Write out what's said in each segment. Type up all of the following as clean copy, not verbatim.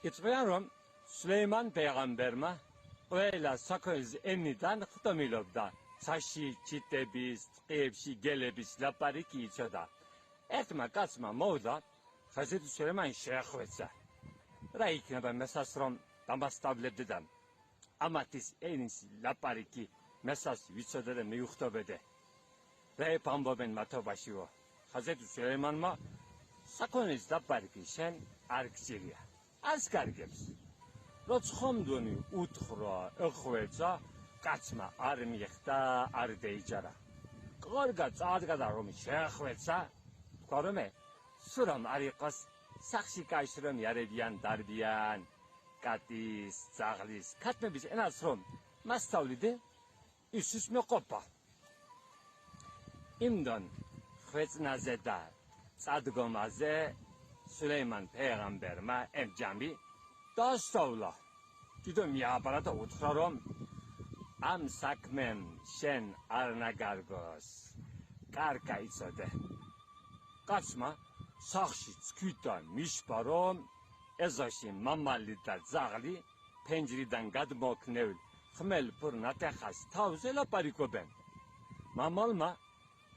იწვიან რომ სულეიმან პეღამბერმა ყველა საქონლის ემნიდან ხტომილობდა ცაში ჩიტების, ტყეებში გელების ლაპარაკი იცოდა. ერთმა კაცმა მოვიდა ხაზეთი სულეიმანი შეახვეცა. რა იქნება მესას რომ დამასწავლებდე და ამათის ენის ლაპარაკი მესას ვიცოდე და მიუხვდებდე. რა epambobენ მათობაშიო. ხაზეთი სულეიმანმა საქონლის ლაპარაკი შენ არ გჭირია. არც კარგებს. როც ხომდონი უთხრა, ეხვეცა, კაცმა არ მიეხდა, არ დაიჯარა. ყორგა წაადგა რომ შეახვეცა, თქვა რომ სურამ არ იყოს სახში კაცი რომ იარებიან, დარბიან, კატის, ძაღლის, ქათმების ენას რომ მასწავლიდე, ისის მეყოფა. იმდან ხვეწნაზე და წადგომაზე სულეიმან პეღამბერმა ემჯამი დასწავლა. კიდე მიაბარა და უთხრა რომ ამ საქმემ შენ არ ნაგარგოს. კარგა იცოდე. კაცმა სახში ცქვიდან მისვა რომ ეზოში მამალი და ძაღლი ფენჯრიდან გადმოქნეულ ხმელ პურნატეხას თავზე ლაპარაკობენ. მამალმა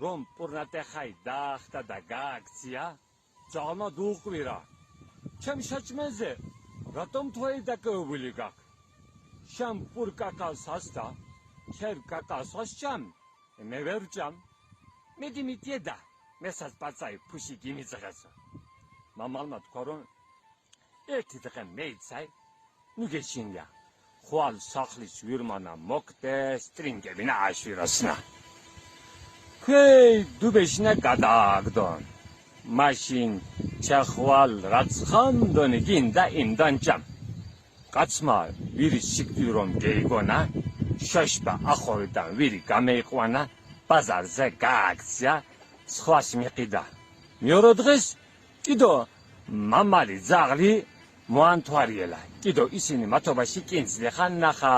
რომ პურნატეხაი დაახტა და გააქცია ძაღლმა დუუყვირა. ჩემ საჭმელზე რატომ თვალი დაკავებული გაქვს? შამ პურ კაკალს ასდა, შენ კაკალს ასჭამ, მე ვერ ვჭამ. მედი მიდიედა, მესას პაცაი ფუში გიმიძღესო. მამალმა თქვა რომ ერთი დღე მეიცაი, ნუ გეშინია. ხვალ სახლის ვირმანა მოკდეს, ტრინგებინა აშვიროსნა. ქვეი დუბეშნა გადააგდონ. მაშინ ჩახვალ რაც ხამდონი გინდა იმდან ჭამ. კაცმა ვირის სიკვდილი რომ გეიგონა, შაშბა ახორიდან ვირი გამეიყვანა, ბაზარზე გააქცია, სხვას მიყიდა. მეორე დღეს კიდო მამალი ძაღლი მოანთვარიელა. კიდო ისინი მათობაში კინძლი ხან ნახა.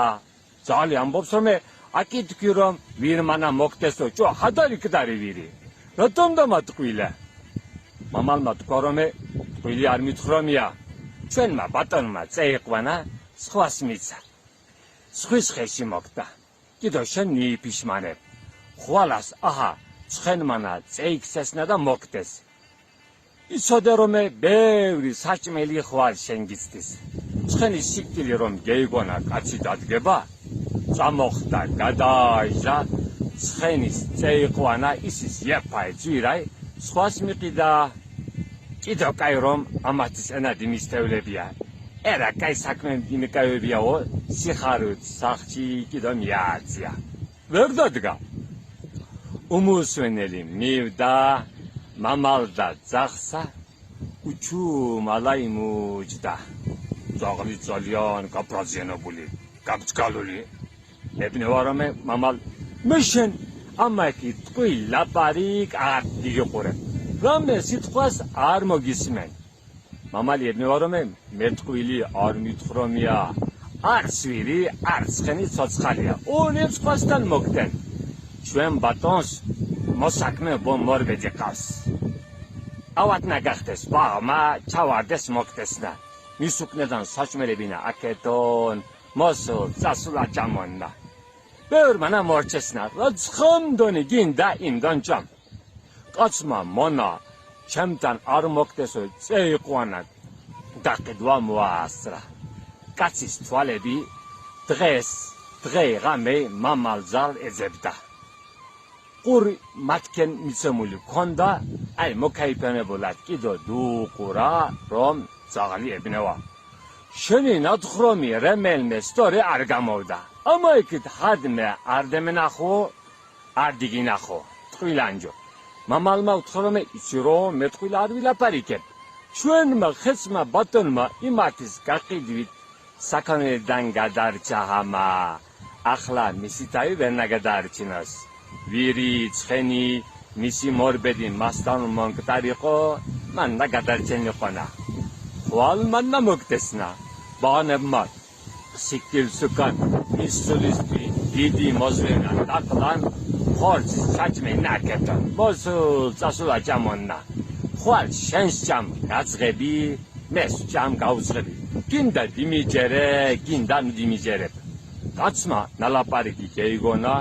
ძაღლი ამბობს რომ აკითქვი რომ ვირმანა მოკდესო, ჭო ჰადარიკდარი ვირი. რატომ დამატყვილა? მამალმა თქვა რომ ტყვილი არ მithხრომია. ჩვენმა ბატონმა წეიყვანა, სხვას მიცა. სხვის ხეში მოკდა. კიდო შენ მიიფიშმანებ. ხვალას აჰა, ცხენმანა წეიქცესნა და მოკდეს. იცოდე რომ ბევრი საჭმელი ხვალ შენ გიცდის. ცხენის სიკვდილი რომ გეიგონა კაცი დადგება, წამოხდა, გადააიჟა, ცხენის წეიყვანა ისის იაფაი ძვირაი, სხვას მიყიდა. კიდო კაი რომ ამათის ენადი მისთევლებია. ერა კაი საქმე იმიკავებიაო, სიხარუთ სახში კიდო მიააცია. ვერ დადგა. უმუსვენელი მივდა, მამალ და ძაღსა უჩუმალა იმუჯდა. ძაღლი ძალიან გაბრაზიანებული, გაბჭკალული. ებნევა რომ მამალ მე შენ ამაკი ტყვი ლაპარაკ არ გიყურებ. რამე სიტყვას არ მოგისმენ. მამალი ებნევა რომ მე ტყვილი არ მithხრომია. არც ვირი, არც ცხენი ცოცხალია. უნებს ხვასთან მოგდენ. ჩვენ ბატონს მოსაქმე ბომორბედი ყავს. ავატნა გახდეს ბაღმა, ჩავარდეს მოგდესნა. მის უკნედან საჭმელებინა აკეთონ, მოსულ წასულა ჭამონნა. ბევრმანა მორჩესნა, რაც ხამდონი გინდა იმდან ჭამ. კაცმა მონა ჩემთან არ მოგდესო, წეიყვანა და ყიდვა მოასწრა. კაცის თვალები დღე ღამე მამალ ძაღლ ეძებდა. ყური მათკენ მიცემული ქონდა, აი მოკაიფენებულად კიდო დუუყურა რომ ძაღლი ებნევა. შენი ნათხრომი რემელმე სწორი არ გამოვდა. ამაიქით ხადმე არ დემენახო, არ დიგინახო, ტყვილანჯო. მამალმა უთხრა რომ იცი რომ მე ტყვილ არ ვილაპარაკებ. ჩვენმა ხეცმა ბატონმა იმათის გაყიდვით საქონელიდან გადარჩა ჰამა. ახლა მისი თავი ვერ ნაგადარჩინოს. ვირი, ცხენი, მისი მორბედი მასთან მომკტარიყო, მან ნაგადარჩენიყონა. ხვალ მან მოგდესნა. ბანებმა სიკვდილს უკან ისულისტი დიდი მოზვენა დაკლან, ხორცის საჭმე ნაკეთონ, მოსულ წასულა ჭამონნა. ხვალ შენს ჭამ გაძღები, მეს ჯამ გაუძღები გინდა დიმიჯერე გინდა დიმიჯერებ კაცმა ნალაპარაკი გეიგონა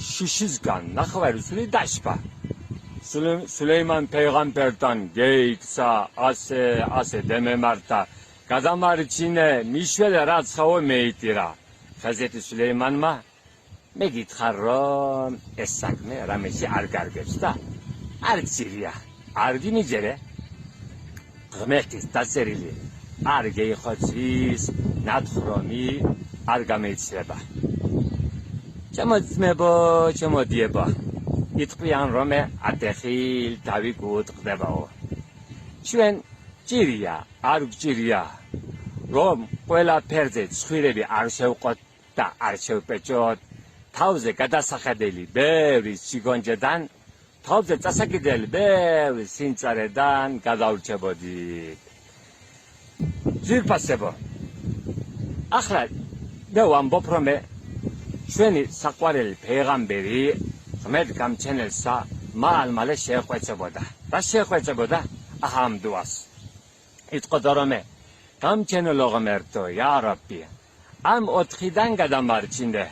შიშისგან ნახევარსული დაშვა სულეიმან პეღამბერთან გეიქცა ასე დემემართა გადამარჩინე მიშველე რაც ხაო მეიტირა ხაზეთი სულეიმანმა მე გითხარ რომ ეს საქმე რამეში არ გარგებს და არ გცირია არ დიმიჯერე ღმერთის დაწერილი არ გეიხოცვის ნათხრომი არ გამოიცლება ჩემოდიება იტყვიან რომ ატეხილ თავი გუტყდებაო ჩვენ ჭირია არ გჭირია რომ ყველა ფერზე ცხვირები არ შევყოთ და არ შევპეჭოთ თავზე გადასახედელი ბევრი სიგონჯედან თავზე წასაკიდელი ბევრი სინწარედან გადავრჩებოდით ძირფასებო ახლა მე ვამბობ რომ ჩვენი საყვარელი პეღამბერი ღმერთ გამჩენელსა მალე შეხვეწებოდა რა შეხვეწებოდა აჰამდუას იტყოდა რომ გამჩენელო ღმერთო ია რაბი ამ 4-დან გადამარჩინე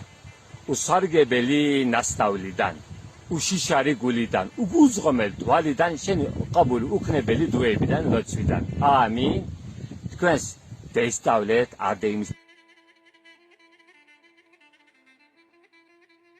უსარგებელი ნასწავლიდან უშიშარი გულიდან უგუზღომელ თვალიდან შენი ყაბული უქნებელი დუებიდან ლოცვიდან ამინ თქვენს დაისწავლეთ ადეიმის